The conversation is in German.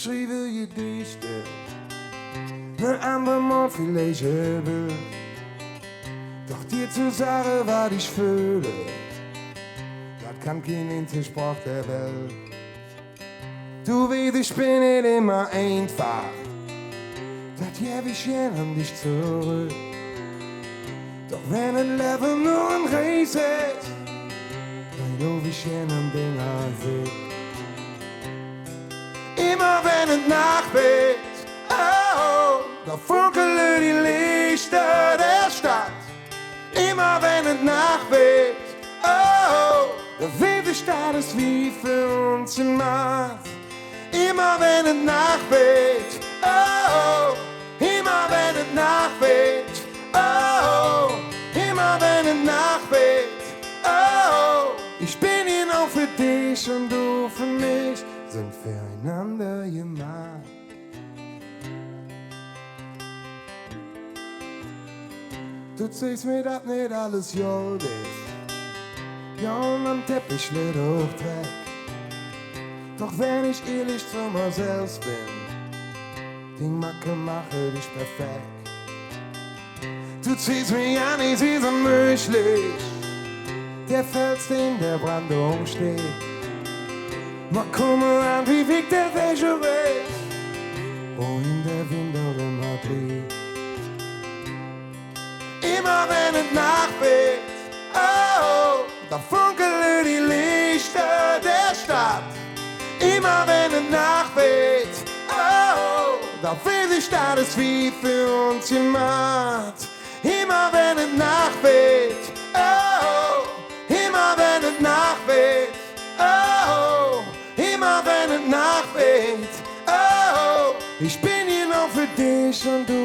geschrieben Gedichte, ne andermal viel lesen will. Doch dir zu sagen, was ich fühle, das kann kein einziger Sprach der Welt. Du weißt, ich bin nicht immer einfach, das gebe ich gern an dich zurück. Doch wenn ein Leben nur ein Reis ist, dann glaub ich gern an Dinger weg. Immer wenn es Nacht wird, oh, da funkeln die Lichter der Stadt. Immer wenn es Nacht wird, oh, da wird die Stadt es wie für uns gemacht. Immer wenn es Nacht wird, oh, immer wenn es Nacht wird, oh, immer wenn es Nacht wird, oh, ich bin hier noch für dich und du für mich, sind füreinander gemacht. Du zeigst mir, dass nicht alles Jod ist, ja und am Teppich nicht hochträgt. Doch wenn ich ehrlich zu mir selbst bin, die Macke mache dich perfekt. Du ziehst mich an, ich seh's unmöglich, der Fels, den der Brandung steht. Mal komme an, wie wiegt der welche Weg, wohin der Wind auch immer dreht. Immer wenn es Nacht wird, oh, da funkeln die Lichter der Stadt. Immer wenn es Nacht wird, oh, da will die Stadt es wie für uns gemacht. Immer wenn es Nacht wird, oh, immer wenn es Nacht wird, oh, immer wenn es Nacht wird, oh, ich bin hier noch für dich und du